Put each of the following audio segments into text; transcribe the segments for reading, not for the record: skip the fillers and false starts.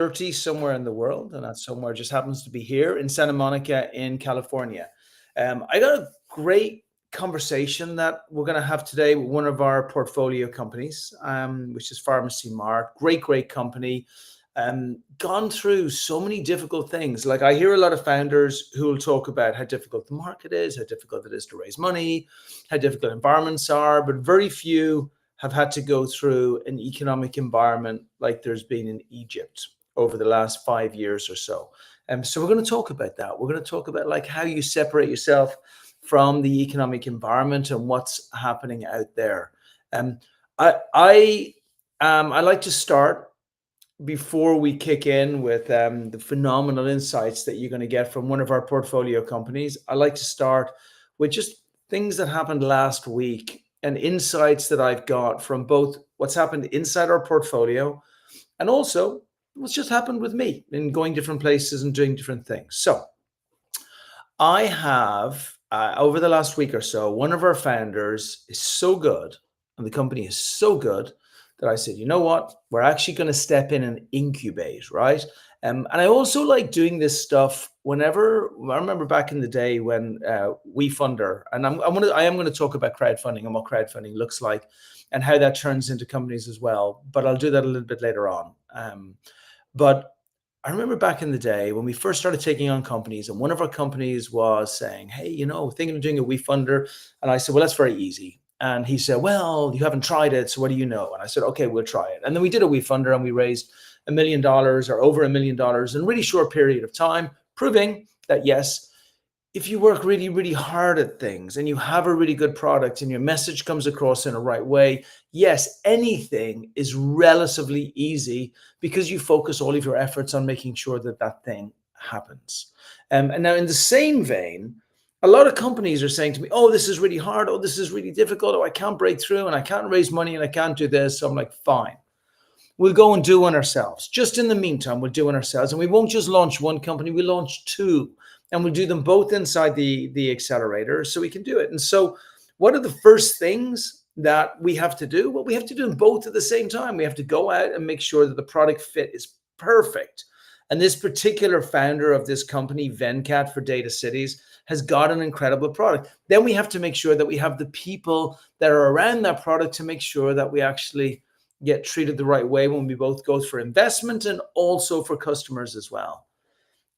30 somewhere in the world, and that somewhere just happens to be here in Santa Monica in California. I got a great conversation that we're going to have today with one of our portfolio companies, which is Pharmacy Mart. Great company. Gone through so many difficult things. Like, I hear a lot of founders who will talk about how difficult the market is, how difficult it is to raise money, how difficult environments are, but very few have had to go through an economic environment like there's been in Egypt over the last 5 years or so. So we're going to talk about that. We're going to talk about like how you separate yourself from the economic environment and what's happening out there. I like to start before we kick in with the phenomenal insights that you're going to get from one of our portfolio companies. I like to start with just things that happened last week and insights that I've got from both what's happened inside our portfolio and also what's just happened with me in going different places and doing different things. So I have, over the last week or so, one of our founders is so good and the company is so good that I said, you know what, we're actually going to step in and incubate, right? And I also like doing this stuff whenever, I remember back in the day when WeFunder, and I am going to talk about crowdfunding and what crowdfunding looks like and how that turns into companies as well, but I'll do that a little bit later on. But I remember back in the day when we first started taking on companies and one of our companies was saying, hey, you know, thinking of doing a WeFunder. And I said, well, that's very easy. And he said, well, you haven't tried it, so what do you know? And I said, okay, we'll try it. And then we did a WeFunder and we raised $1 million or over $1 million in a really short period of time, proving that, yes, if you work really hard at things and you have a really good product and your message comes across in a right way, yes, anything is relatively easy because you focus all of your efforts on making sure that that thing happens. And now in the same vein, a lot of companies are saying to me, oh, this is really hard. Oh, this is really difficult. Oh, I can't break through and I can't raise money and I can't do this. So I'm like, fine, we'll go and do one ourselves. Just in the meantime, we'll do one ourselves. And we won't just launch one company, we'll launch two. And we'll do them both inside the accelerator so we can do it. And so what are the first things that we have to do? Well, we have to do them both at the same time. We have to go out and make sure that the product fit is perfect. And this particular founder of this company, Venkat for Data Cities, has got an incredible product. Then we have to make sure that we have the people that are around that product to make sure that we actually get treated the right way when we both go for investment and also for customers as well.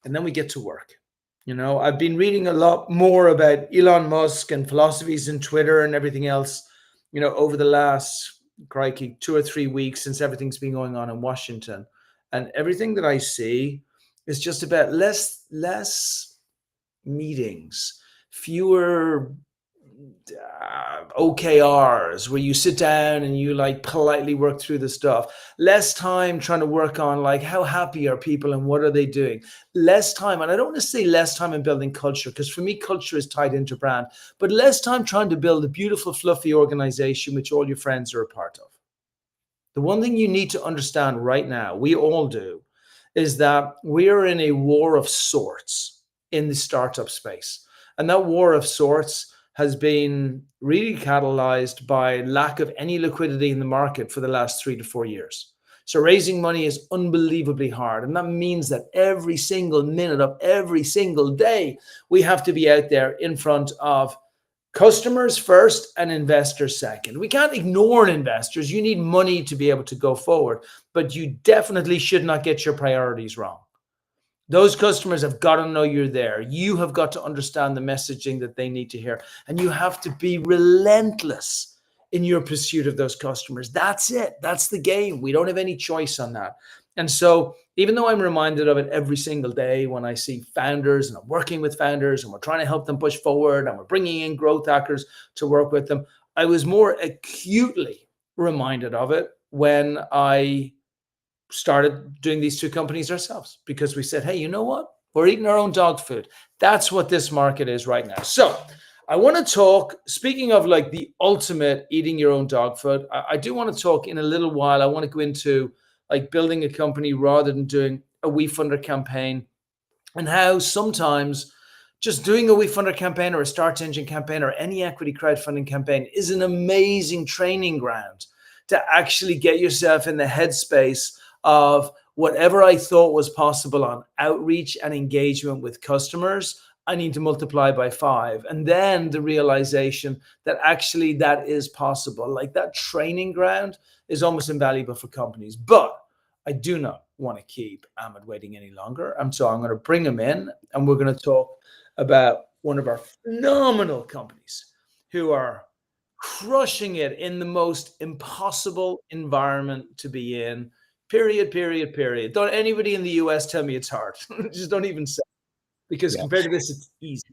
And then we get to work. You know, I've been reading a lot more about Elon Musk and philosophies in Twitter and everything else, you know, over the last, crikey, 2 or 3 weeks since everything's been going on in Washington. And everything that I see is just about less meetings, fewer OKRs where you sit down and you like politely work through the stuff, less time trying to work on like how happy are people and what are they doing, less time. And I don't want to say less time in building culture, because for me, culture is tied into brand, but less time trying to build a beautiful, fluffy organization which all your friends are a part of. The one thing you need to understand right now, we all do, is that we are in a war of sorts in the startup space. And that war of sorts has been really catalyzed by lack of any liquidity in the market for the last 3 to 4 years. So raising money is unbelievably hard. And that means that every single minute of every single day, we have to be out there in front of customers first and investors second. We can't ignore investors. You need money to be able to go forward, but you definitely should not get your priorities wrong. Those customers have got to know you're there. You have got to understand the messaging that they need to hear. And you have to be relentless in your pursuit of those customers. That's it. That's the game. We don't have any choice on that. And so even though I'm reminded of it every single day when I see founders and I'm working with founders and we're trying to help them push forward and we're bringing in growth hackers to work with them, I was more acutely reminded of it when I started doing these two companies ourselves, because we said, hey, you know what? We're eating our own dog food. That's what this market is right now. So I want to talk, speaking of like the ultimate eating your own dog food, I do want to talk in a little while. I want to go into like building a company rather than doing a WeFunder campaign, and how sometimes just doing a WeFunder campaign or a Start Engine campaign or any equity crowdfunding campaign is an amazing training ground to actually get yourself in the headspace of whatever I thought was possible on outreach and engagement with customers, I need to multiply by 5. And then the realization that actually that is possible. Like that training ground is almost invaluable for companies. But I do not want to keep Ahmed waiting any longer. And so I'm going to bring him in and we're going to talk about one of our phenomenal companies who are crushing it in the most impossible environment to be in. Period, period, period. Don't anybody in the US tell me it's hard. Just don't even say it, because Yeah. compared to this, it's easy.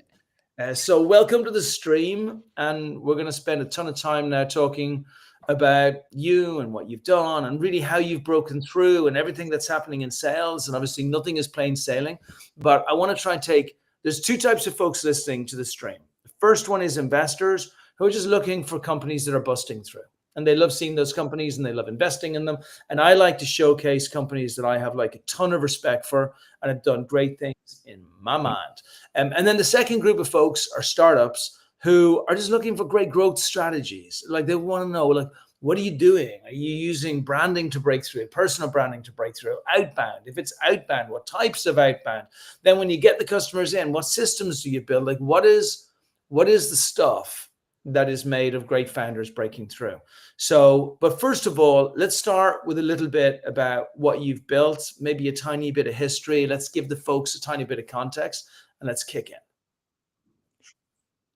So welcome to the stream, and we're going to spend a ton of time now talking about you and what you've done and really how you've broken through and everything that's happening in sales. And obviously nothing is plain sailing, but I want to try and there's two types of folks listening to the stream. The first one is investors who are just looking for companies that are busting through. And they love seeing those companies and they love investing in them. And I like to showcase companies that I have like a ton of respect for and have done great things in my mind. And then the second group of folks are startups who are just looking for great growth strategies. Like they want to know, like, what are you doing? Are you using branding to break through, personal branding to break through, outbound? If it's outbound, what types of outbound? Then when you get the customers in, what systems do you build? Like what is the stuff that is made of great founders breaking through? So, but first of all, let's start with a little bit about what you've built, maybe a tiny bit of history. Let's give the folks a tiny bit of context and let's kick in.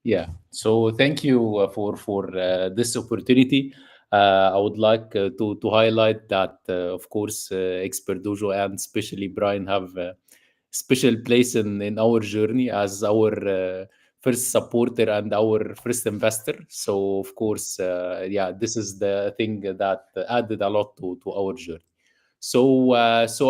Yeah. So thank you for this opportunity. I would like to highlight that, of course, Expert Dojo and especially Brian have a special place in our journey as our first supporter and our first investor. So, of course, yeah, this is the thing that added a lot to our journey. So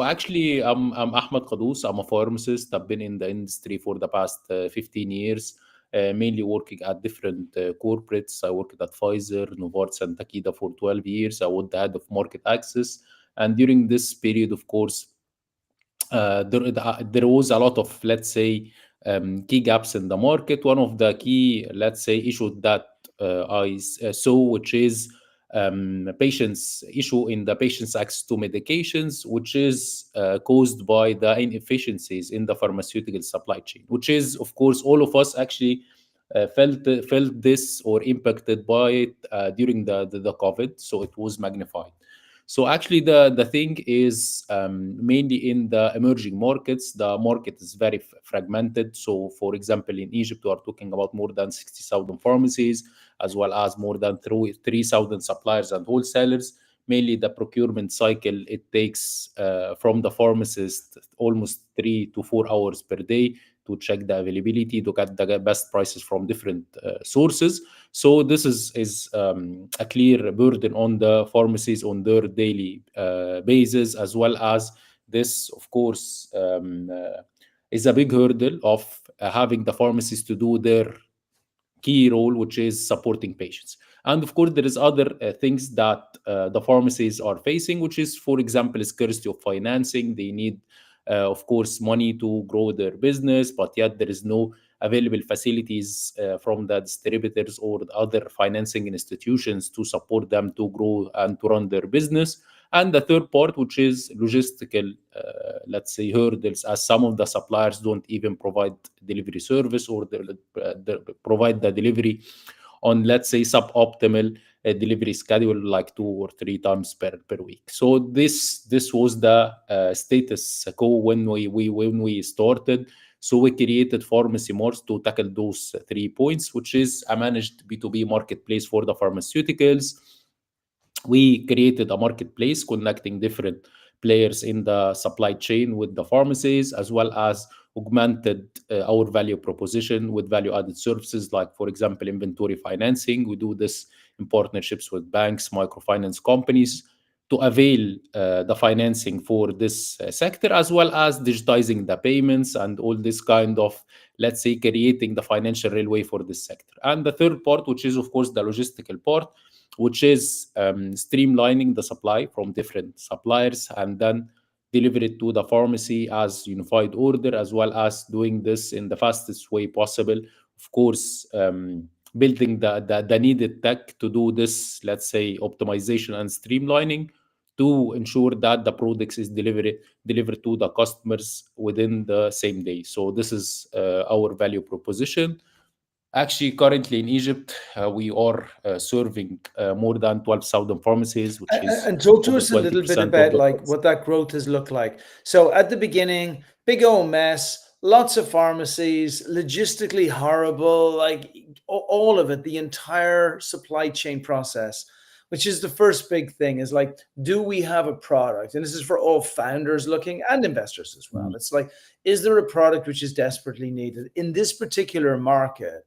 actually, I'm Ahmed Kadous. I'm a pharmacist. I've been in the industry for the past 15 years, mainly working at different corporates. I worked at Pfizer, Novartis, and Takeda for 12 years. I was the head of market access. And during this period, of course, there was a lot of, let's say, key gaps in the market. One of the key, let's say, issues that I saw, which is patients issue in the patient's access to medications, which is caused by the inefficiencies in the pharmaceutical supply chain, which is, of course, all of us actually felt this or impacted by it during the COVID. So it was magnified. So actually, the thing is mainly in the emerging markets, the market is very fragmented. So, for example, in Egypt, we are talking about more than 60,000 pharmacies, as well as more than 3,000 suppliers and wholesalers. Mainly the procurement cycle, it takes from the pharmacist almost 3 to 4 hours per day to check the availability, to get the best prices from different sources. So this is a clear burden on the pharmacies on their daily basis, as well as this, of course, is a big hurdle of having the pharmacies to do their key role, which is supporting patients. And of course, there is other things that the pharmacies are facing, which is, for example, scarcity of financing. They need, of course, money to grow their business, but yet there is no available facilities from the distributors or the other financing institutions to support them to grow and to run their business. And the third part, which is logistical, let's say, hurdles, as some of the suppliers don't even provide delivery service, or provide the delivery on, let's say, suboptimal delivery schedule, like 2 or 3 times per week. So this was the status quo when we started. So we created Pharmacy Marts to tackle those 3 points, which is a managed B2B marketplace for the pharmaceuticals. We created a marketplace connecting different players in the supply chain with the pharmacies, as well as augmented our value proposition with value added services, like, for example, inventory financing. We do this in partnerships with banks, microfinance companies, to avail the financing for this sector, as well as digitizing the payments and all this kind of, let's say, creating the financial railway for this sector. And the third part, which is, of course, the logistical part, which is streamlining the supply from different suppliers and then deliver it to the pharmacy as unified order, as well as doing this in the fastest way possible. Of course, building the needed tech to do this, let's say, optimization and streamlining, to ensure that the products is delivered to the customers within the same day. So this is our value proposition. Actually, currently in Egypt, we are serving more than 12,000 pharmacies, which is And talk to over us a little bit 20% of about the like what that growth has looked like. So at the beginning, big old mess, lots of pharmacies, logistically horrible, like all of it, the entire supply chain process, which is the first big thing is like, do we have a product? And this is for all founders looking and investors as well. Mm. It's like, is there a product which is desperately needed in this particular market?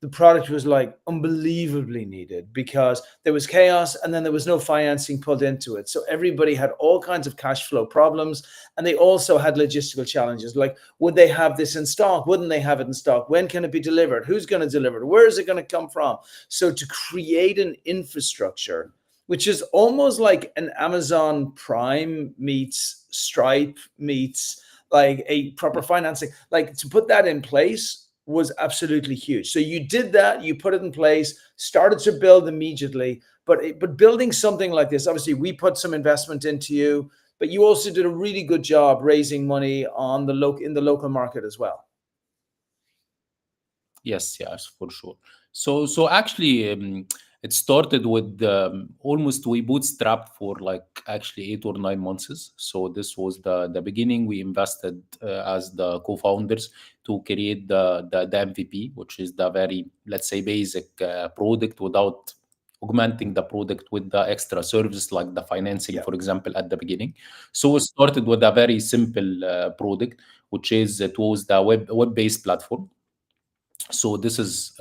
The product was like unbelievably needed because there was chaos and then there was no financing pulled into it. So everybody had all kinds of cash flow problems and they also had logistical challenges like would they have this in stock? Wouldn't they have it in stock? When can it be delivered? Who's going to deliver it? Where is it going to come from? So to create an infrastructure, which is almost like an Amazon Prime meets Stripe meets like a proper financing, like to put that in place was absolutely huge. So you did that, you put it in place, started to build immediately. But building something like this, obviously, we put some investment into you, but you also did a really good job raising money on in the local market as well. Yes, yes, for sure. So actually, it started with almost we bootstrapped for like actually 8 or 9 months. So this was the beginning. We invested as the co-founders to create the MVP, which is the very, let's say, basic product without augmenting the product with the extra services like the financing, Yeah. for example, at the beginning. So we started with a very simple product, which is it was the web-based platform. So this is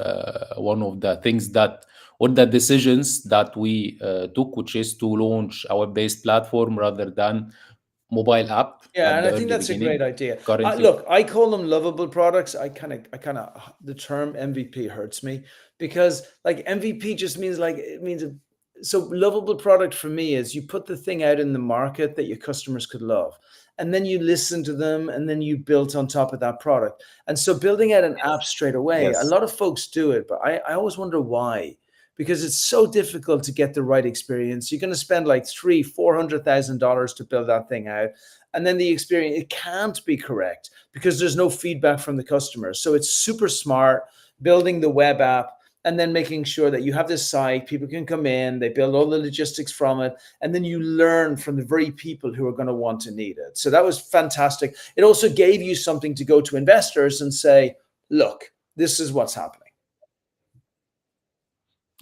one of the things that or the decisions that we took, which is to launch a web-based platform rather than mobile app Yeah, at and I the think early that's a great beginning. idea. Currently, Look, I call them lovable products. The term MVP hurts me because like MVP just means like it means so lovable product for me is you put the thing out in the market that your customers could love, and then you listen to them, and then you build on top of that product. And so building out an app straight away, a yes, lot of folks do it, but I always wonder why. Because it's so difficult to get the right experience. You're going to spend like $300,000-400,000 to build that thing out, and then the experience it can't be correct because there's no feedback from the customers. So it's super smart building the web app and then making sure that you have this site, people can come in, they build all the logistics from it, and then you learn from the very people who are going to want to need it. So that was fantastic. It also gave you something to go to investors and say, look, this is what's happening.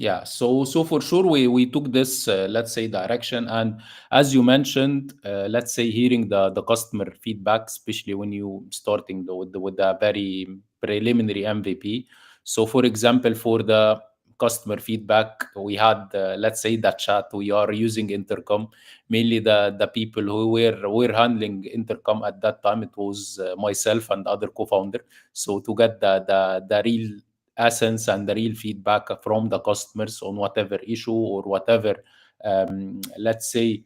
yeah. So for sure we took this let's say direction, and as you mentioned, let's say hearing the customer feedback, especially when you starting with the very preliminary MVP. So for example, for the customer feedback, we had let's say the chat. We are using intercom, mainly the people who were handling intercom at that time. It was myself and other co-founder. So to get the real essence and the real feedback from the customers on whatever issue or whatever, let's say,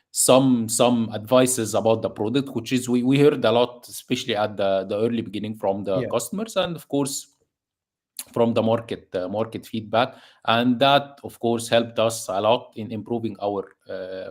some advices about the product, which is we heard a lot, especially at the early beginning, from the Yeah. customers, and of course from the market feedback. And that of course helped us a lot in improving our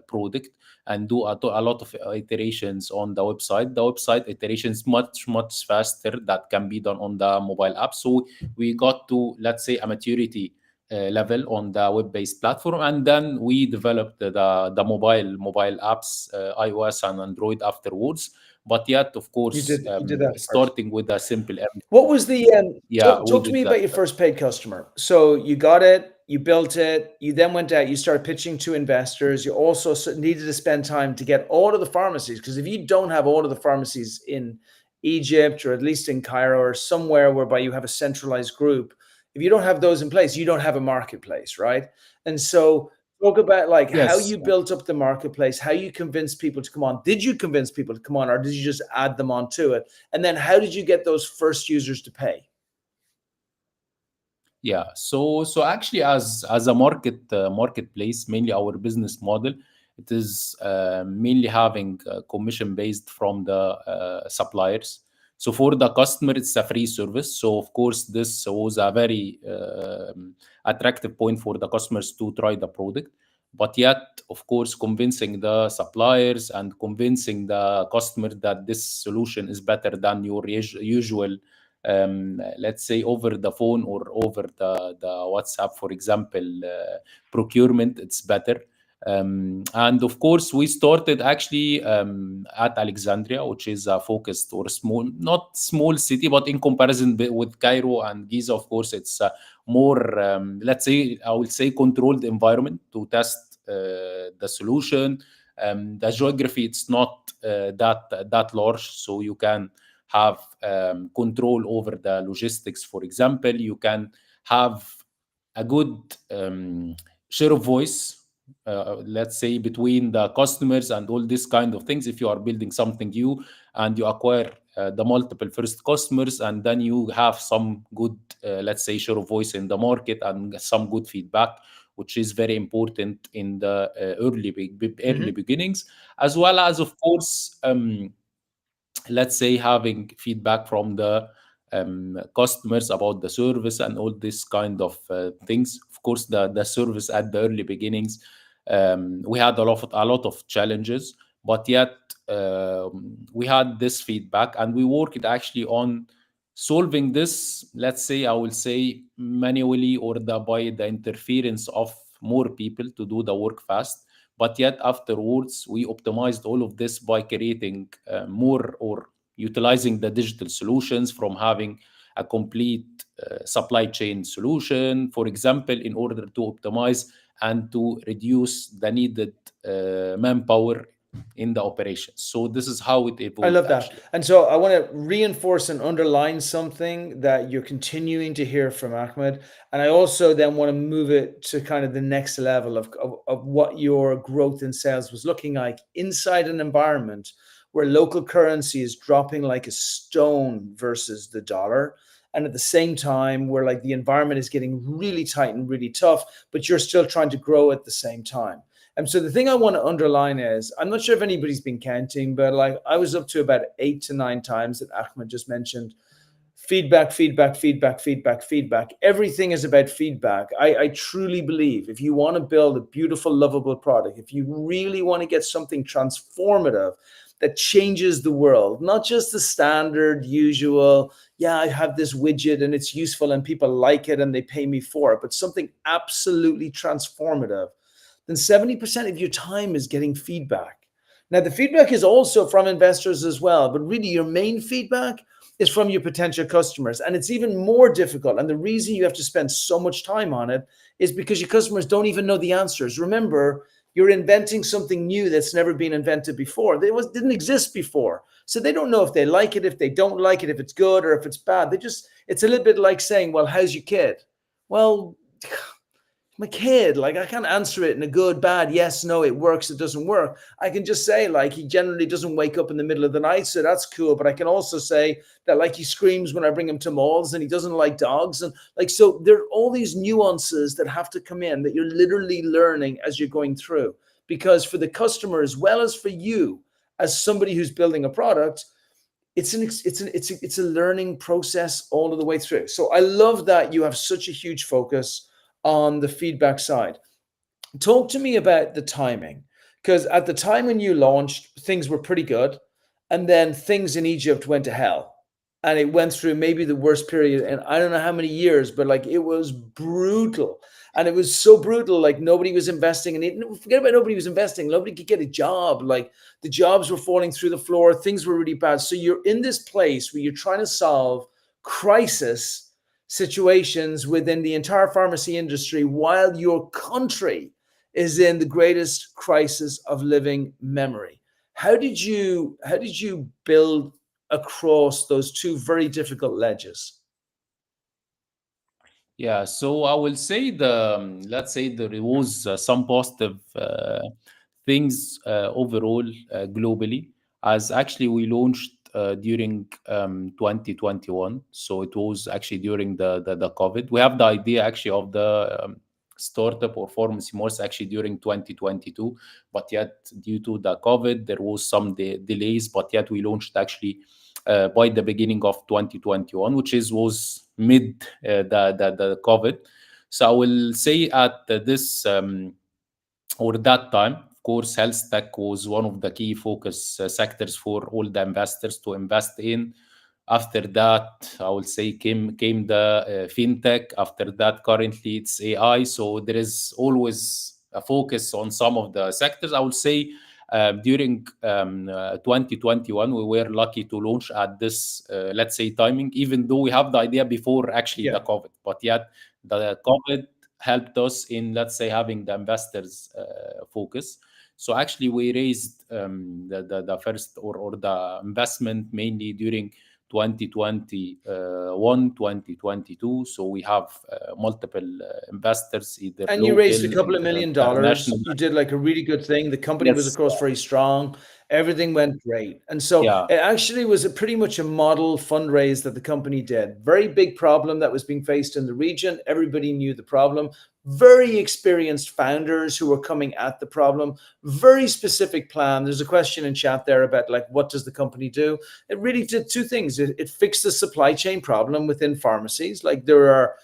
product, and do a lot of iterations on the website. The website iterations much faster that can be done on the mobile app. So we got to, let's say, a maturity level on the web-based platform, and then we developed the mobile apps, iOS and Android afterwards. But yet, of course, You did that first. starting with a simple What was the yeah, we talk to did me about that. your first paid customer? So you got it, you built it, you then went out, you started pitching to investors. You also needed to spend time to get all of the pharmacies, because if you don't have all of the pharmacies in Egypt or at least in Cairo or somewhere whereby you have a centralized group, if you don't have those in place, you don't have a marketplace, right? And so talk about like how Yes. you built up the marketplace, how you convinced people to come on. Did you convince people to come on, or did you just add them onto it? And then how did you get those first users to pay? Yeah. So actually, as a marketplace, mainly our business model, it is mainly having commission based from the suppliers. So for the customer, it's a free service. So of course, this was a very attractive point for the customers to try the product. but yet, of course, convincing the suppliers and convincing the customer that this solution is better than your usual, let's say, over the phone or over the WhatsApp, for example, procurement, it's better. And of course, we started actually at Alexandria, which is a focused or small, not small city, but in comparison with Cairo and Giza, of course, it's a more, let's say, I would say, controlled environment to test the solution. The geography, it's not that large, so you can have control over the logistics. For example, you can have a good share of voice, let's say, between the customers and all these kind of things. If you are building something new and you acquire the multiple first customers, and then you have some good, let's say, share of voice in the market and some good feedback, which is very important in the early Hmm. beginnings, as well as, of course, let's say, having feedback from the customers about the service and all this kind of things. Of course, the service at the early beginnings, we had a lot of challenges, but yet we had this feedback, and we worked actually on solving this, let's say, I will say, manually, or by the interference of more people to do the work fast. But yet afterwards, we optimized all of this by creating more, or utilizing the digital solutions, from having a complete supply chain solution, for example, in order to optimize and to reduce the needed manpower in the operations. So this is how it I evolved love that. actually. And so I want to reinforce and underline something that you're continuing to hear from Ahmed. And I also then want to move it to kind of the next level of what your growth in sales was looking like inside an environment where local currency is dropping like a stone versus the dollar. And at the same time, where like the environment is getting really tight and really tough, but you're still trying to grow at the same time. And so the thing I want to underline is, I'm not sure if anybody's been counting, but like I was up to about 8 to 9 times that Ahmed just mentioned. Feedback, feedback, feedback, feedback, feedback. Everything is about feedback. I truly believe if you want to build a beautiful, lovable product, if you really want to get something transformative that changes the world, not just the standard, usual, yeah, I have this widget and it's useful and people like it and they pay me for it, but something absolutely transformative, then 70% of your time is getting feedback. Now, the feedback is also from investors as well, but really your main feedback is from your potential customers. And it's even more difficult. And the reason you have to spend so much time on it is because your customers don't even know the answers. Remember, you're inventing something new that's never been invented before. Didn't exist before. So they don't know if they like it, if they don't like it, if it's good or if it's bad. It's a little bit like saying, well, how's your kid? Well, my kid, like I can't answer it in a good, bad, yes, no, it works, it doesn't work. I can just say like he generally doesn't wake up in the middle of the night, so that's cool. But I can also say that like he screams when I bring him to malls and he doesn't like dogs. And like, so there are all these nuances that have to come in that you're literally learning as you're going through. Because for the customer as well as for you, as somebody who's building a product, it's a learning process all of the way through. So I love that you have such a huge focus on the feedback side. Talk to me about the timing, because at the time when you launched, things were pretty good, and then things in Egypt went to hell, and it went through maybe the worst period in I don't know how many years, but like it was brutal, and it was so brutal. Like nobody was investing, and forget about nobody was investing. Nobody could get a job. Like the jobs were falling through the floor. Things were really bad. So you're in this place where you're trying to solve crisis situations within the entire pharmacy industry while your country is in the greatest crisis of living memory. How did you build across those two very difficult ledges? Yeah, so I will say let's say there was some positive things overall globally, as actually we launched during 2021. So it was actually during the COVID. We have the idea actually of the startup or pharmacy Morse actually during 2022, but yet due to the COVID, there was some delays, but yet we launched actually by the beginning of 2021, which was mid the COVID. So I will say at this or that time. Of course, health tech was one of the key focus sectors for all the investors to invest in. After that, I will say came the fintech. After that, currently it's AI. So there is always a focus on some of the sectors. I would say during 2021, we were lucky to launch at this, let's say, timing, even though we have the idea before actually the Yeah. COVID. But yet, the COVID helped us in, let's say, having the investors focus. So actually, we raised the first or the investment mainly during 2021, 2022. So we have multiple investors, either And you raised a local, couple of million international. dollars. You did like a really good thing. The company was, of Yes, course, very strong. Everything went great. And so yeah. it actually was a pretty much a model fundraise that the company did. Very big problem that was being faced in the region. Everybody knew the problem. Very experienced founders who were coming at the problem. Very specific plan. There's a question in chat there about like, what does the company do? It really did two things. It fixed the supply chain problem within pharmacies. Like there are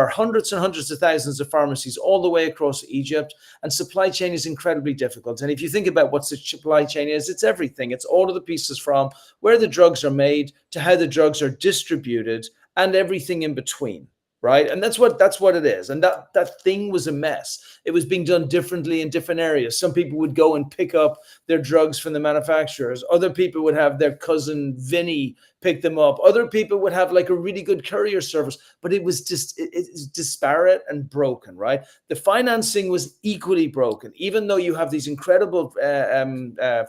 hundreds and hundreds of thousands of pharmacies all the way across Egypt, and supply chain is incredibly difficult. And if you think about what the supply chain is, it's everything. It's all of the pieces from where the drugs are made to how the drugs are distributed and everything in between. Right. And that's what it is. And that thing was a mess. It was being done differently in different areas. Some people would go and pick up their drugs from the manufacturers. Other people would have their cousin Vinny pick them up. Other people would have like a really good courier service, but it was just it's disparate and broken, right? The financing was equally broken, even though you have these incredible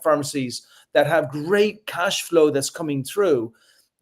pharmacies that have great cash flow that's coming through.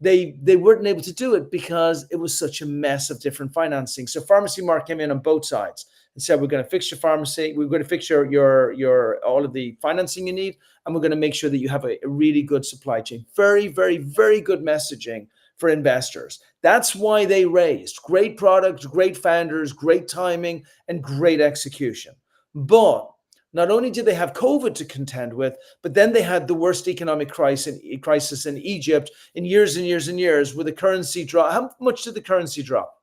They weren't able to do it because it was such a mess of different financing. So Pharmacy Mart came in on both sides and said, we're going to fix your pharmacy, we're going to fix your all of the financing you need, and we're going to make sure that you have a really good supply chain. Very, very, very good messaging for investors. That's why they raised great products, great founders, great timing, and great execution. But not only did they have COVID to contend with, but then they had the worst economic crisis in Egypt in years and years and years, with the currency drop. How much did the currency drop?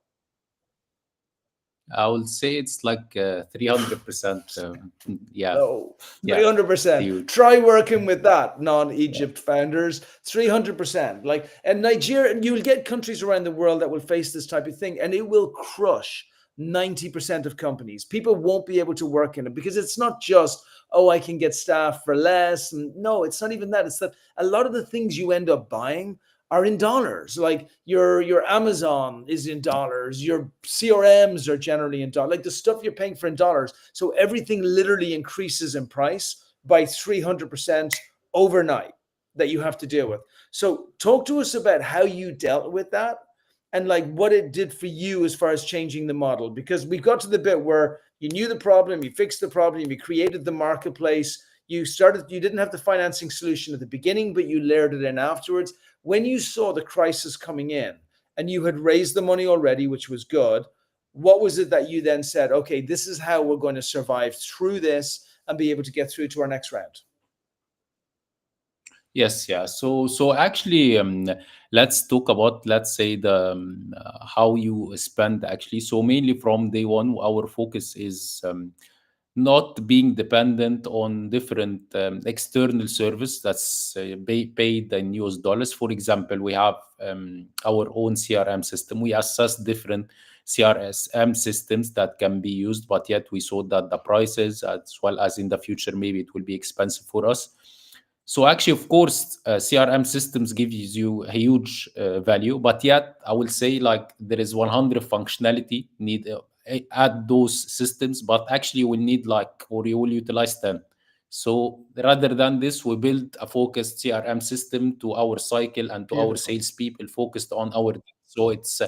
I will say it's like 300%. Yeah, Oh, yeah, 300%. huge. Try working with that, non-Egypt founders. 300%. Like, and Nigeria, and you'll get countries around the world that will face this type of thing, and it will crush 90% of companies. People won't be able to work in it because it's not just, oh, I can get staff for less. And no, it's not even that. It's that a lot of the things you end up buying are in dollars. Like your Amazon is in dollars, your CRMs are generally in dollars, like the stuff you're paying for in dollars. So everything literally increases in price by 300% overnight that you have to deal with. So talk to us about how you dealt with that and like what it did for you as far as changing the model, because we got to the bit where you knew the problem, you fixed the problem, you created the marketplace, you didn't have the financing solution at the beginning, but you layered it in afterwards. When you saw the crisis coming in and you had raised the money already, which was good, what was it that you then said, okay, this is how we're going to survive through this and be able to get through to our next round? Yes, yeah. So actually, let's talk about, let's say, the how you spend actually. So mainly from day one, our focus is not being dependent on different external service that's paid in US dollars. For example, we have our own CRM system. We assess different CRM systems that can be used, but yet we saw that the prices, as well as in the future, maybe it will be expensive for us. So actually, of course, CRM systems gives you a huge value, but yet I will say like there is 100 functionality need add those systems, but actually you will need like, or you will utilize 10. So rather than this, we build a focused CRM system to our cycle and to our Beautiful. salespeople focused on our. So it's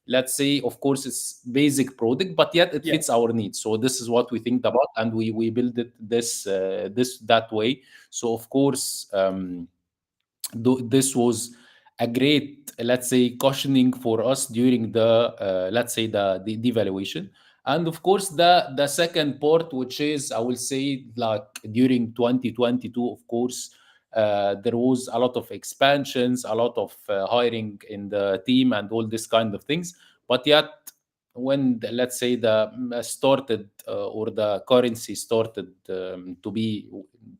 let's say, of course, it's basic product, but yet it Yeah. fits our needs. So this is what we think about, and we build it this that way. So of course, this was a great, let's say, cautioning for us during the let's say the devaluation. And of course, the second part, which is, I will say, like during 2022, of course, there was a lot of expansions, a lot of hiring in the team, and all this kind of things. But yet, let's say the started or the currency started to be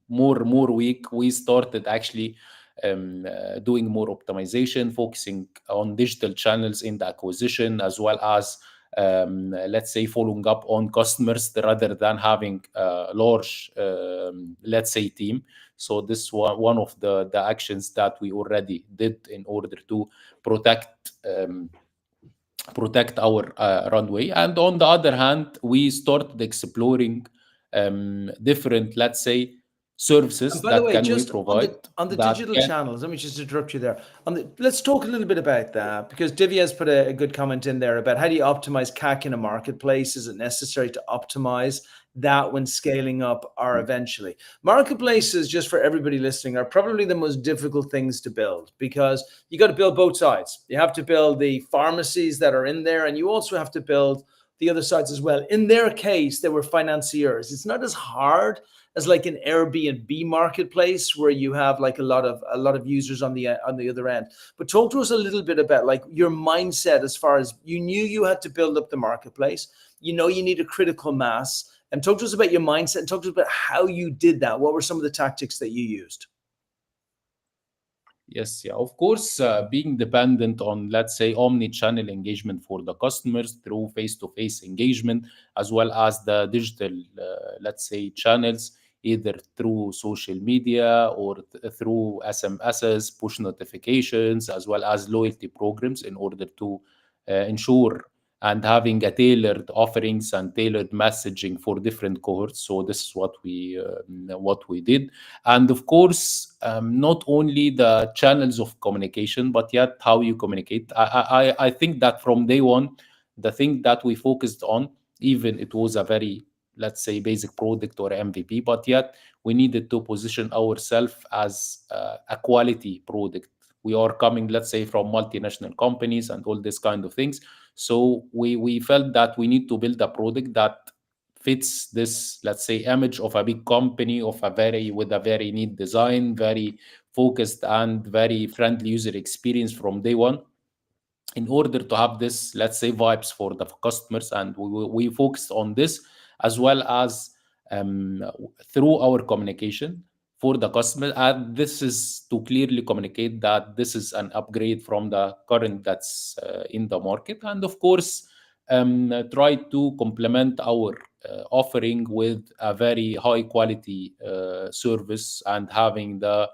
more weak, we started actually doing more optimization, focusing on digital channels in the acquisition, as well as let's say following up on customers rather than having a large let's say team. So this was one of the actions that we already did in order to protect our runway. And on the other hand, we started exploring different, let's say, And services by the that way, can we just provide on the that digital can. channels, let me just interrupt you there. Let's talk a little bit about that, because Divya has put a good comment in there about how do you optimize CAC in a marketplace? Is it necessary to optimize that when scaling up or eventually? Marketplaces, just for everybody listening, are probably the most difficult things to build, because you got to build both sides. You have to build the pharmacies that are in there, and you also have to build the other sides as well. In their case, they were financiers. It's not as hard as like an Airbnb marketplace where you have like a lot of users on the other end. But talk to us a little bit about like your mindset, as far as you knew you had to build up the marketplace. You need a critical mass. And talk to us about your mindset, and talk to us about how you did that. What were some of the tactics that you used? Yes, yeah, of course, being dependent on, let's say, omni-channel engagement for the customers through face-to-face engagement, as well as the digital, let's say, channels, either through social media or through SMSs, push notifications, as well as loyalty programs, in order to ensure and having a tailored offerings and tailored messaging for different cohorts. So this is what we did. And of course, not only the channels of communication, but yet how you communicate. I think that from day one, the thing that we focused on, even it was a very, let's say, basic product or MVP, but yet we needed to position ourselves as a quality product. We are coming, let's say, from multinational companies and all this kind of things. So we felt that we need to build a product that fits this, let's say, image of a big company, of a very with a very neat design, very focused and very friendly user experience from day one, in order to have this, let's say, vibes for the customers. And we focused on this, as well as um, through our communication for the customer. And this is to clearly communicate that this is an upgrade from the current that's in the market. And of course, try to complement our offering with a very high quality service, and having the,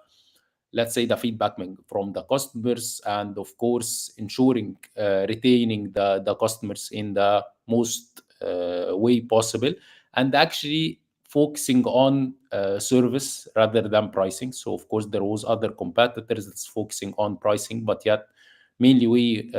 let's say, the feedback from the customers, and of course ensuring retaining the customers in the most way possible, and actually focusing on service rather than pricing. So of course there was other competitors that's focusing on pricing, but yet mainly we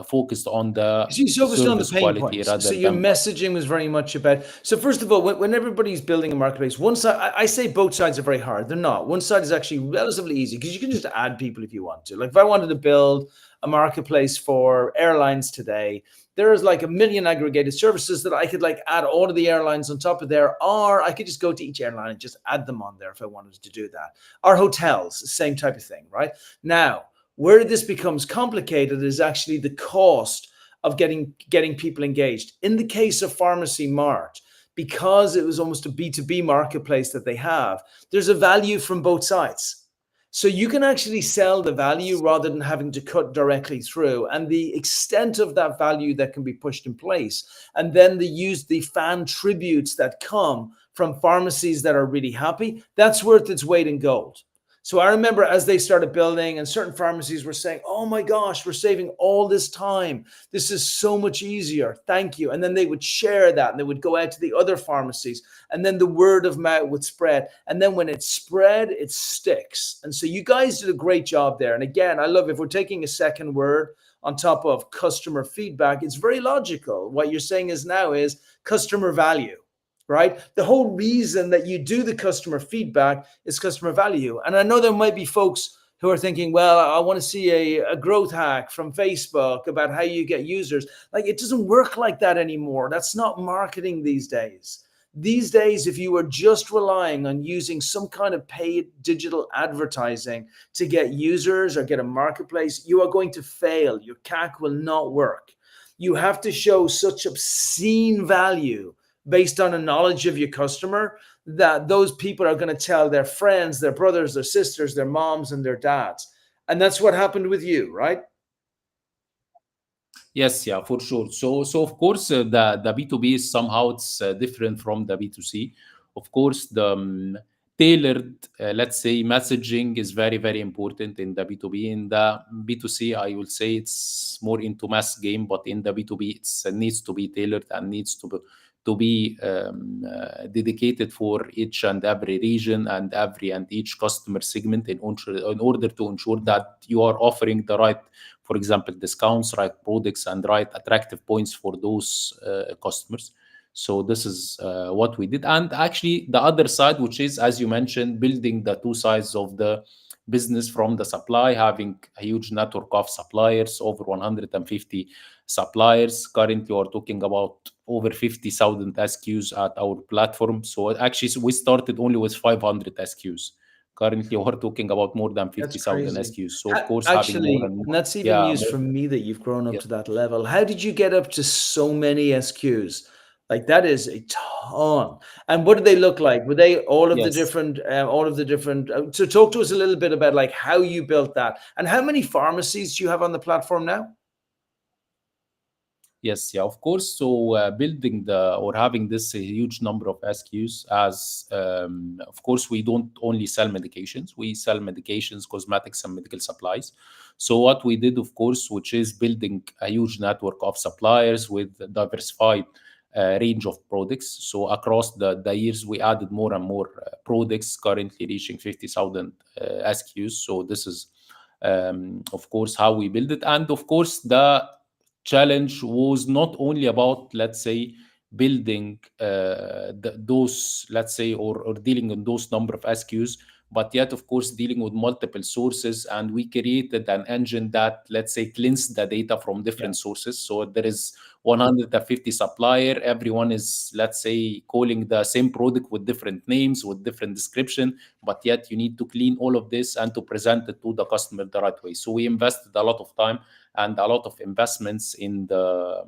focused on the So you focused on the service pain quality points. So rather your than price. messaging was very much about. So first of all, when everybody's building a marketplace, one side, I say both sides are very hard. They're not. One side is actually relatively easy, because you can just add people if you want to. Like if I wanted to build a marketplace for airlines today, there's like a million aggregated services that I could like add all of the airlines on top of there, or I could just go to each airline and just add them on there if I wanted to do that. Or hotels, same type of thing, right? Now, where this becomes complicated is actually the cost of getting people engaged. In the case of Pharmacy Mart, because it was almost a B2B marketplace that they have, there's a value from both sides. So you can actually sell the value rather than having to cut directly through, and the extent of that value that can be pushed in place. And then the fan tributes that come from pharmacies that are really happy, that's worth its weight in gold. So I remember as they started building, and certain pharmacies were saying, "Oh my gosh, we're saving all this time. This is so much easier. Thank you." And then they would share that, and they would go out to the other pharmacies, and then the word of mouth would spread. And then when it spread, it sticks. And so you guys did a great job there. And again, I love, if we're taking a second word on top of customer feedback, it's very logical. What you're saying is now is customer value, right? The whole reason that you do the customer feedback is customer value. And I know there might be folks who are thinking, well, I want to see a growth hack from Facebook about how you get users. Like, it doesn't work like that anymore. That's not marketing these days. These days, if you are just relying on using some kind of paid digital advertising to get users or get a marketplace, you are going to fail. Your CAC will not work. you have to show such obscene value based on a knowledge of your customer that those people are going to tell their friends, their brothers, their sisters, their moms, and their dads. And that's what happened with you, right? Yes, yeah, for sure. So of course, the B2B is somehow it's different from the B2C. Of course, the tailored, let's say, messaging is very, very important in the B2B. In the B2C, I will say it's more into mass game, but in the B2B, it needs to be tailored and needs to be dedicated for each and every region and every and each customer segment in order to ensure that you are offering the right, for example, discounts, right products, and right attractive points for those customers. So this is what we did. And actually, the other side, which is, as you mentioned, building the two sides of the business from the supply, having a huge network of suppliers, over 150 suppliers. Currently, we're talking about over 50,000 SKUs at our platform. So actually, we started only with 500 SKUs. Currently, we're talking about more than That's 50,000 crazy. SKUs. So, of course, having more Actually, and and more, that's even yeah, news more, from me that you've grown up yeah, to that level. How did you get up to so many SQs? Like that is a ton. And what did they look like? Were they yes. all of the different? So talk to us a little bit about like how you built that and how many pharmacies do you have on the platform now? Yes, yeah, of course. So building the or having this huge number of SKUs, as of course we don't only sell medications, we sell medications, cosmetics, and medical supplies. So what we did, of course, which is building a huge network of suppliers with a diversified range of products. So across the years, we added more and more products, currently reaching 50,000 SKUs. So this is of course how we build it. And of course the challenge was not only about, let's say, building those, let's say, or dealing in those number of SKUs, but yet, of course, dealing with multiple sources. And we created an engine that, let's say, cleans the data from Yeah. different sources. So there is 150 supplier. Everyone is, let's say, calling the same product with different names, with different description, but yet you need to clean all of this and to present it to the customer the right way. So we invested a lot of time and a lot of investments in the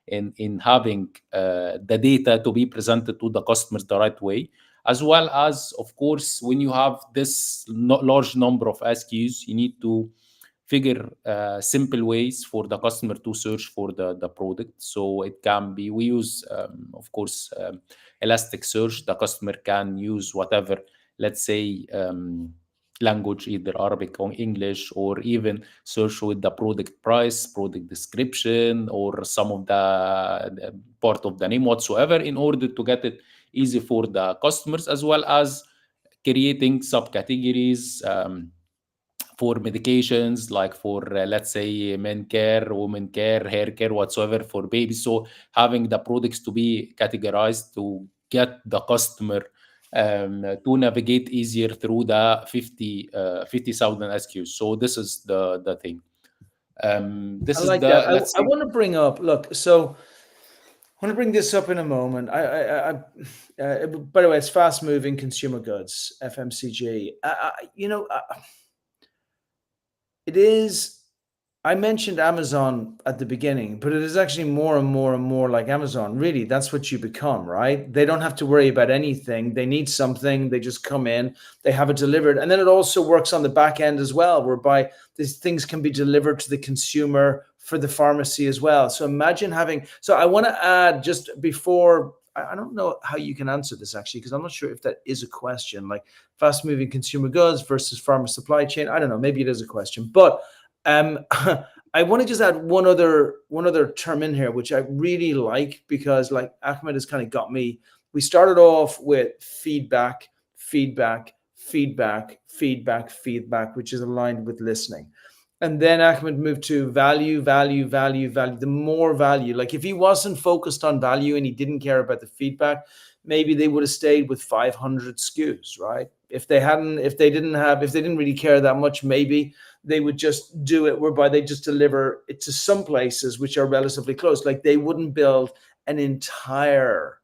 in having the data to be presented to the customers the right way, as well as, of course, when you have this large number of SKUs, you need to figure simple ways for the customer to search for the product. So it can be, we use, of course, Elasticsearch. The customer can use whatever, let's say, language, either Arabic or English, or even search with the product price, product description, or some of the part of the name whatsoever, in order to get it easy for the customers, as well as creating subcategories for medications, like for let's say men care, women care, hair care, whatsoever, for babies. So having the products to be categorized to get the customer to navigate easier through the 50,000 SKUs. So this is the thing. I This is like that. the, let's I say, want to bring up, look, so I want to bring this up in a moment. By the way, it's fast moving consumer goods, FMCG. It is. I mentioned Amazon at the beginning, but it is actually more and more and more like Amazon. Really, that's what you become, right? They don't have to worry about anything. They need something, they just come in, they have it delivered. And then it also works on the back end as well, whereby these things can be delivered to the consumer for the pharmacy as well. So imagine having, so I want to add just before, I don't know how you can answer this actually, because I'm not sure if that is a question, like fast moving consumer goods versus pharma supply chain. I don't know, maybe it is a question, but I want to just add one other term in here, which I really like because, like Ahmed has kind of got me. We started off with feedback, feedback, feedback, feedback, feedback, which is aligned with listening. And then Ahmed moved to value, value, value, value. The more value, like if he wasn't focused on value and he didn't care about the feedback, maybe they would have stayed with 500 SKUs, right? If they didn't really care that much, maybe they would just do it whereby they just deliver it to some places which are relatively close. Like they wouldn't build an entire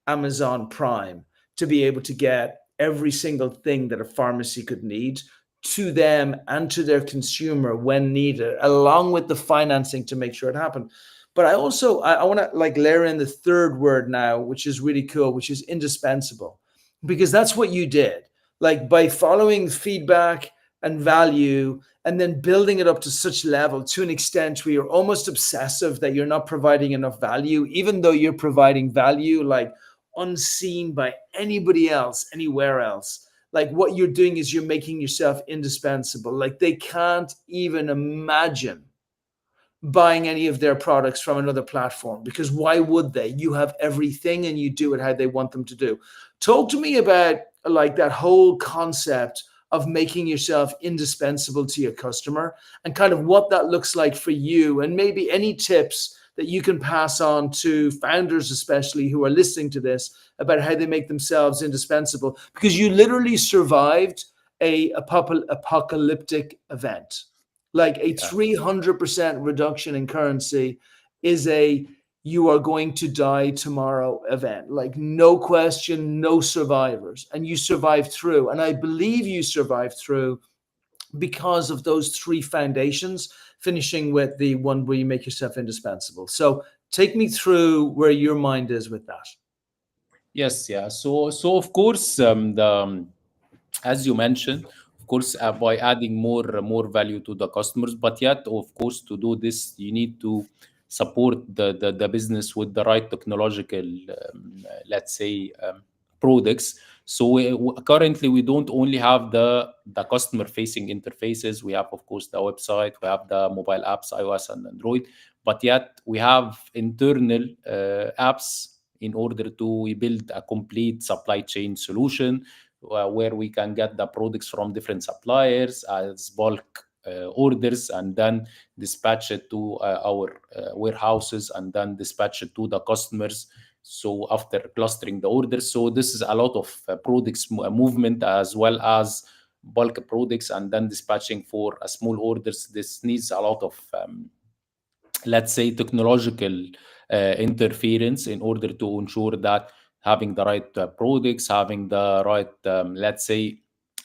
Amazon Prime to be able to get every single thing that a pharmacy could need to them and to their consumer when needed, along with the financing to make sure it happened. But I also I want to like layer in the third word now, which is really cool, which is indispensable, because that's what you did. Like by following feedback and value and then building it up to such level to an extent where you're almost obsessive that you're not providing enough value, even though you're providing value like unseen by anybody else, anywhere else. Like what you're doing is you're making yourself indispensable. Like they can't even imagine buying any of their products from another platform, because why would they? You have everything and you do it how they want them to do. Talk to me about like that whole concept of making yourself indispensable to your customer and kind of what that looks like for you, and maybe any tips that you can pass on to founders, especially who are listening to this, about how they make themselves indispensable, because you literally survived a apocalyptic event. Like a Yeah. 300% reduction in currency is a you are going to die tomorrow event. Like no question, no survivors. And you survived through. And I believe you survived through because of those three foundations, finishing with the one where you make yourself indispensable. So take me through where your mind is with that. Yes, yeah. So of course, as you mentioned, of course, by adding more value to the customers, but yet, of course, to do this, you need to support the business with the right technological, let's say, products. So currently, we don't only have the customer facing interfaces. We have, of course, the website. We have the mobile apps, iOS and Android. But yet, we have internal apps in order to build a complete supply chain solution where we can get the products from different suppliers as bulk orders, and then dispatch it to our warehouses, and then dispatch it to the customers. So after clustering the orders, so this is a lot of products movement as well as bulk products, and then dispatching for small orders. This needs a lot of let's say technological interference in order to ensure that having the right products, having the right let's say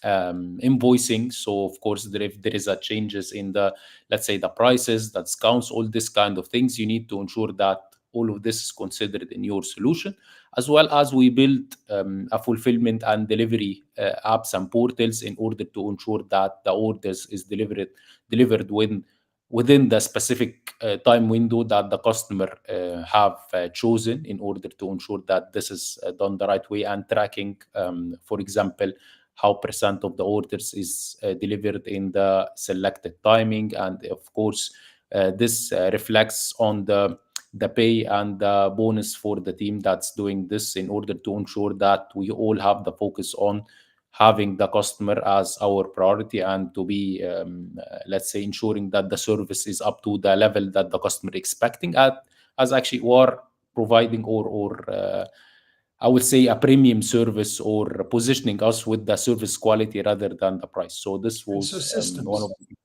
invoicing. So of course if there is a changes in the, let's say, the prices, the discounts, all this kind of things, you need to ensure that all of this is considered in your solution. As well as we build a fulfillment and delivery apps and portals in order to ensure that the orders is delivered within the specific time window that the customer have chosen, in order to ensure that this is done the right way, and tracking, for example, how percent of the orders is delivered in the selected timing. And of course, this reflects on the pay and the bonus for the team that's doing this, in order to ensure that we all have the focus on having the customer as our priority, and to be let's say ensuring that the service is up to the level that the customer expecting at, as actually or providing or I would say a premium service, or positioning us with the service quality rather than the price. So this And so was one of systems. the,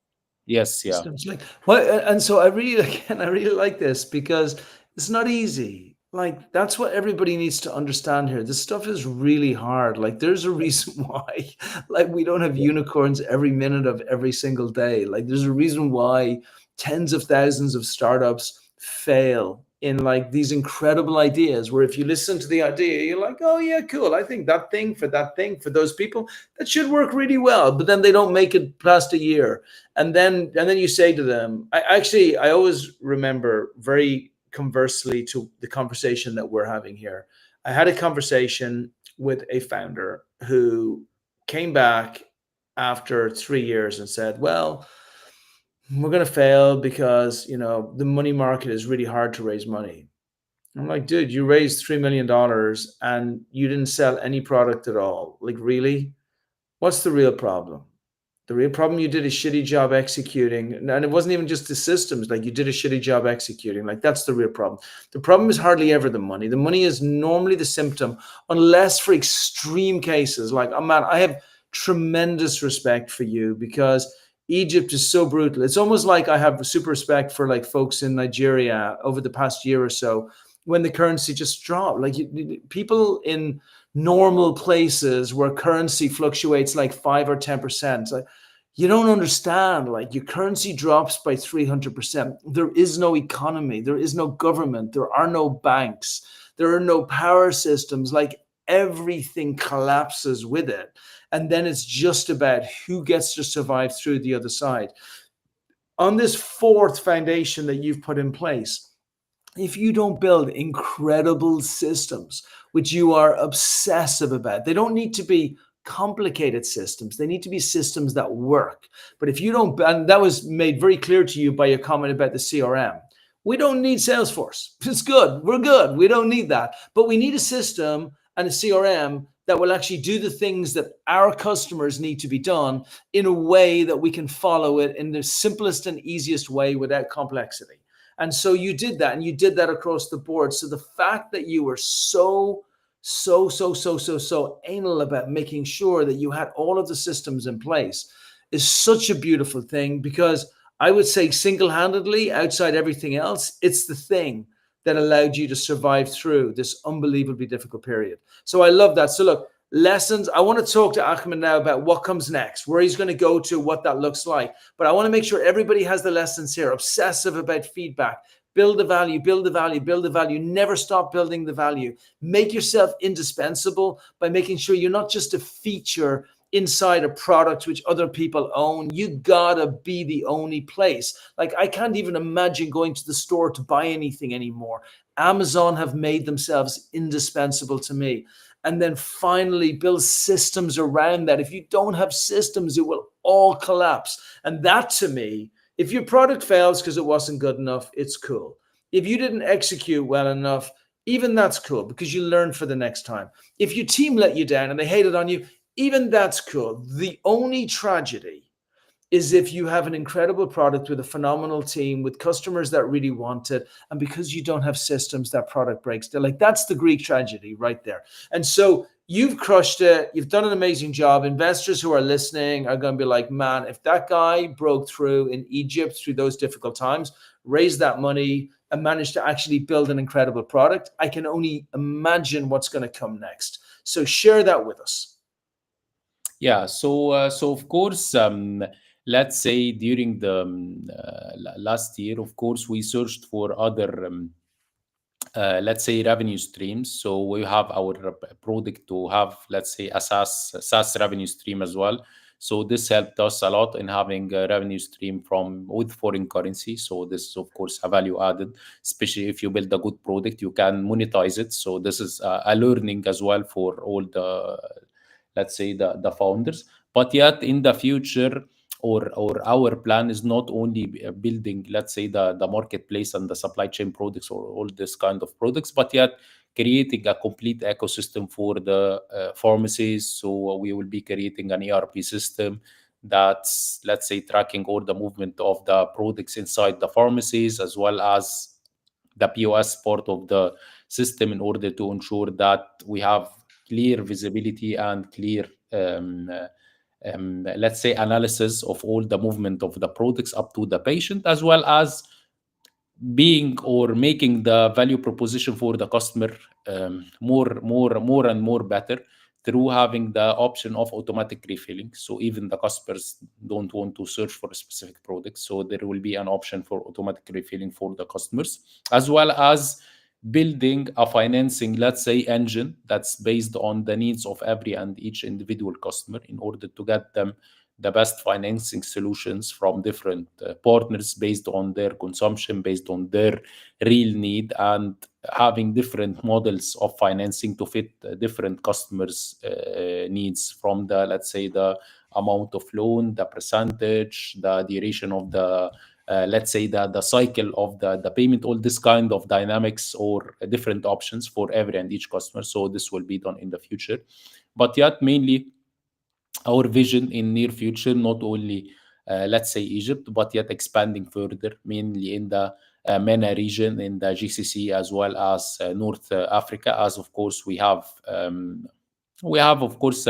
yes, yeah. Systems like well, and so I really again I really like this because it's not easy. Like that's what everybody needs to understand here. This stuff is really hard. Like there's a reason why like we don't have unicorns every minute of every single day. Like there's a reason why tens of thousands of startups fail in like these incredible ideas where if you listen to the idea you're like, oh yeah, cool, I think that thing for those people that should work really well, but then they don't make it past a year. And then you say to them, I always remember very conversely to the conversation that we're having here. I had a conversation with a founder who came back after 3 years and said, well, we're going to fail because the money market is really hard to raise money. I'm like, dude, you raised $3 million and you didn't sell any product at all. Like, really? What's the real problem? The real problem, you did a shitty job executing. And it wasn't even just the systems. Like, you did a shitty job executing. Like, that's the real problem. The problem is hardly ever the money. The money is normally the symptom, unless for extreme cases. Like, oh man, I have tremendous respect for you because Egypt is so brutal. It's almost like I have super respect for like folks in Nigeria over the past year or so when the currency just dropped. Like people in normal places where currency fluctuates like 5 or 10%. Like You don't understand. Like, your currency drops by 300%. There is no economy. There is no government. There are no banks. There are no power systems. Like, everything collapses with it. And then it's just about who gets to survive through the other side. On this fourth foundation that you've put in place, if you don't build incredible systems, which you are obsessive about, they don't need to be complicated systems. They need to be systems that work. But if you don't, and that was made very clear to you by your comment about the CRM. We don't need Salesforce. It's good. We're good. We don't need that. But we need a system and a CRM that will actually do the things that our customers need to be done in a way that we can follow it in the simplest and easiest way without complexity. And so you did that, and you did that across the board. So the fact that you were so anal about making sure that you had all of the systems in place is such a beautiful thing, because I would say single-handedly, outside everything else, it's the thing that allowed you to survive through this unbelievably difficult period. So I love that. So look, lessons. I want to talk to Ahmed now about what comes next, where he's going to go to, what that looks like. But I want to make sure everybody has the lessons here. Obsessive about feedback. Build the value, build the value, build the value. Never stop building the value. Make yourself indispensable by making sure you're not just a feature inside a product which other people own. You gotta be the only place. Like, I can't even imagine going to the store to buy anything anymore. Amazon have made themselves indispensable to me. And then finally build systems around that. If you don't have systems, it will all collapse. And that, to me, if your product fails because it wasn't good enough, it's cool. If you didn't execute well enough, even that's cool, because you learn for the next time. If your team let you down and they hated on you, even that's cool. The only tragedy is if you have an incredible product with a phenomenal team, with customers that really want it, and because you don't have systems, that product breaks down. Like, that's the Greek tragedy right there. And so you've crushed it. You've done an amazing job. Investors who are listening are going to be like, man, if that guy broke through in Egypt through those difficult times, raised that money, and managed to actually build an incredible product, I can only imagine what's going to come next. So share that with us. Yeah, so of course, let's say during the last year, of course, we searched for other, let's say, revenue streams. So we have our product to have, let's say, a SaaS revenue stream as well. So this helped us a lot in having a revenue stream from with foreign currency. So this is, of course, a value added, especially if you build a good product, you can monetize it. So this is a learning as well for all the, let's say, the founders. But yet in the future, or our plan is not only building, let's say, the marketplace and the supply chain products or all this kind of products, but yet creating a complete ecosystem for the pharmacies. So we will be creating an ERP system that's, let's say, tracking all the movement of the products inside the pharmacies, as well as the POS part of the system, in order to ensure that we have clear visibility and clear, let's say, analysis of all the movement of the products up to the patient, as well as being or making the value proposition for the customer more and more better, through having the option of automatic refilling. So even the customers don't want to search for a specific product, so there will be an option for automatic refilling for the customers, as well as building a financing, let's say, engine that's based on the needs of every and each individual customer, in order to get them the best financing solutions from different partners based on their consumption, based on their real need, and having different models of financing to fit different customers' needs, from the, let's say, the amount of loan, the percentage, the duration of the, let's say, the cycle of the payment, all this kind of dynamics or different options for every and each customer. So this will be done in the future. But yet mainly our vision in near future, not only let's say Egypt, but yet expanding further, mainly in the MENA region, in the GCC, as well as North Africa, as of course we have, of course,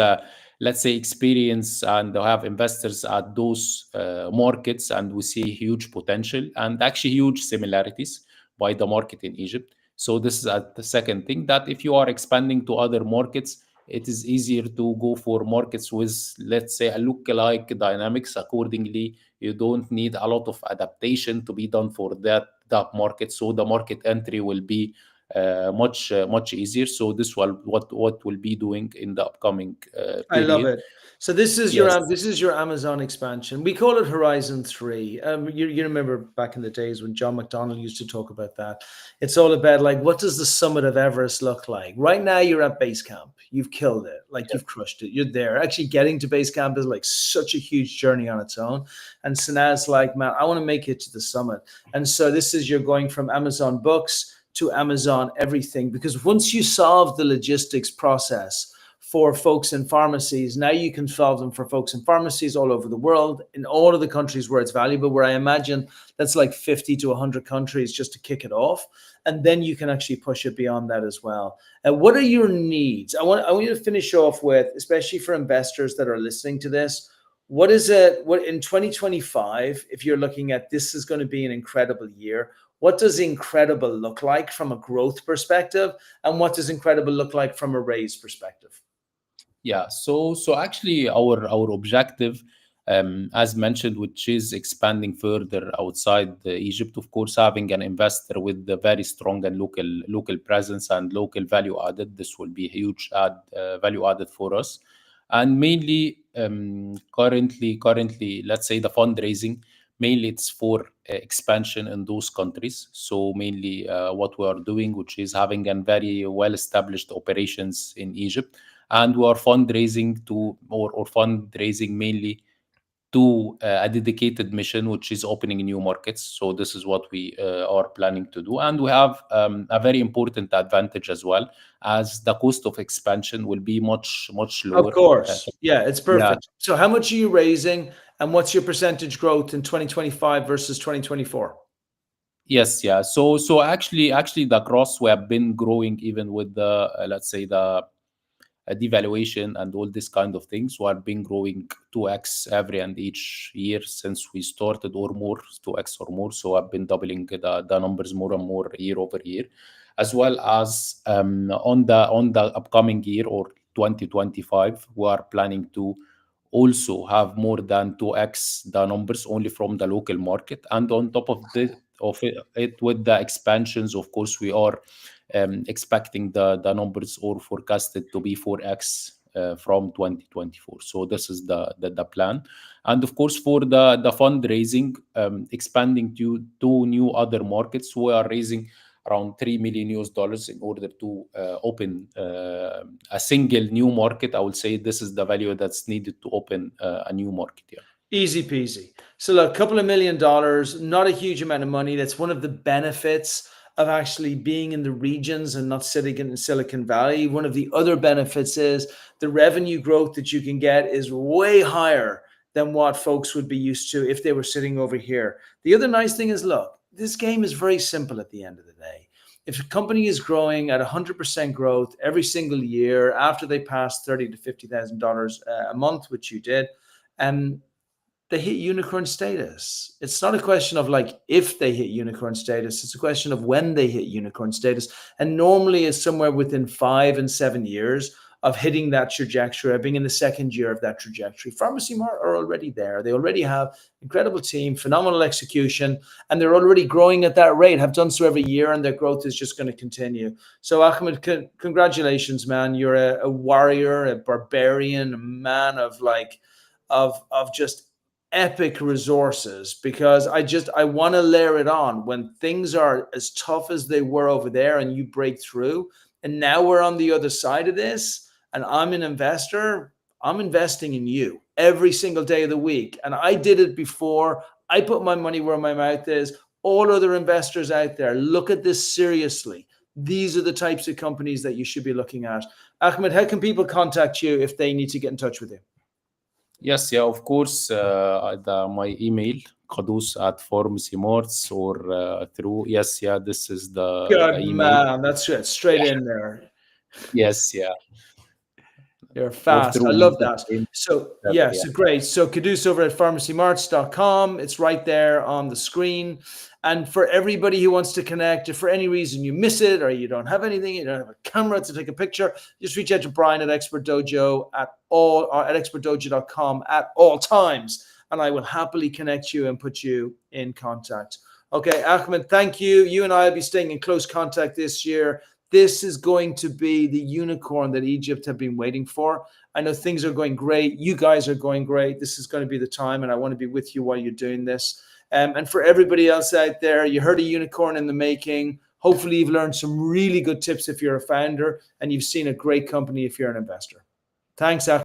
let's say, experience and have investors at those markets, and we see huge potential and actually huge similarities by the market in Egypt. So this is the second thing, that if you are expanding to other markets, it is easier to go for markets with, let's say, a lookalike dynamics. Accordingly, you don't need a lot of adaptation to be done for that market. So the market entry will be much easier. So this will what we'll be doing in the upcoming I love period. it. So this is your Yes. this is your Amazon expansion. We call it Horizon 3. You remember back in the days when John McDonnell used to talk about that. It's all about like, what does the summit of Everest look like? Right now you're at base camp. You've killed it. Like, you've crushed it. You're there. Actually getting to base camp is like such a huge journey on its own. And so now it's like, man, I want to make it to the summit. And so this is, you're going from Amazon books to Amazon everything, because once you solve the logistics process for folks in pharmacies, now you can solve them for folks in pharmacies all over the world, in all of the countries where it's valuable, where I imagine that's like 50 to 100 countries just to kick it off. And then you can actually push it beyond that as well. What are your needs? I want you to finish off with, especially for investors that are listening to this, what is it, what in 2025, if you're looking at this is going to be an incredible year, what does incredible look like from a growth perspective? And what does incredible look like from a raise perspective? Yeah, so actually our objective, as mentioned, which is expanding further outside Egypt, of course, having an investor with a very strong and local presence and local value added. This will be a huge value added for us, and mainly currently, let's say the fundraising. Mainly, it's for expansion in those countries. So mainly, what we are doing, which is having a very well-established operations in Egypt, and we are fundraising to or fundraising mainly to a dedicated mission, which is opening new markets. So this is what we are planning to do, and we have a very important advantage as well, as the cost of expansion will be much Of lower. course. Yeah, it's Yeah. perfect. So how much are you raising, and what's your percentage growth in 2025 versus 2024? Yes, yeah. So actually the cross we have been growing even with the let's say the devaluation and all this kind of things. We have been growing 2x every and each year since we started, or more, 2x or more. So I've been doubling the numbers more and more year over year, as well as on the upcoming year or 2025, we are planning to also have more than 2x the numbers only from the local market. And on top of it with the expansions, of course, we are expecting the numbers or forecasted to be 4x from 2024. So this is the plan. And of course, for the fundraising, expanding to two new other markets, we are raising around $3 million in order to open a single new market. I would say this is the value that's needed to open a new market. Yeah. Easy peasy. So look, a couple of $1 million, not a huge amount of money. That's one of the benefits of actually being in the regions and not sitting in Silicon Valley. One of the other benefits is the revenue growth that you can get is way higher than what folks would be used to if they were sitting over here. The other nice thing is, look, this game is very simple at the end of the day. If a company is growing at 100% growth every single year after they pass $30,000 to $50,000 a month, which you did, they hit unicorn status. It's not a question of like if they hit unicorn status, it's a question of when they hit unicorn status. And normally it's somewhere within 5 and 7 years of hitting that trajectory, of being in the second year of that trajectory. Pharmacy Mart are already there. They already have incredible team, phenomenal execution, and they're already growing at that rate, have done so every year, and their growth is just going to continue. So Ahmed, congratulations, man. You're a warrior, a barbarian, a man of like, of just epic resources, because I want to layer it on when things are as tough as they were over there and you break through, and now we're on the other side of this and I'm an investor. I'm investing in you every single day of the week, and I did it before. I put my money where my mouth is. All other investors out there, look at this seriously. These are the types of companies that you should be looking at. Ahmed, how can people contact you if they need to get in touch with you? Yes, yeah, of course. My email, Kadous at Pharmacy Marts, or through, yes, yeah, this is the Good email. man. That's it. Straight in there. Yes, yeah. You're or fast. I through love the that. same So server. yeah, Yeah. so great. So Kadous over at pharmacymarts.com. It's right there on the screen. And for everybody who wants to connect, if for any reason you miss it or you don't have anything, you don't have a camera to take a picture, just reach out to Brian at Expert Dojo at expertdojo.com at all times. And I will happily connect you and put you in contact. Okay, Ahmed, thank you. You and I will be staying in close contact this year. This is going to be the unicorn that Egypt have been waiting for. I know things are going great. You guys are going great. This is going to be the time, and I want to be with you while you're doing this. And for everybody else out there, you heard a unicorn in the making. Hopefully, you've learned some really good tips if you're a founder, and you've seen a great company if you're an investor. Thanks, Ahmed.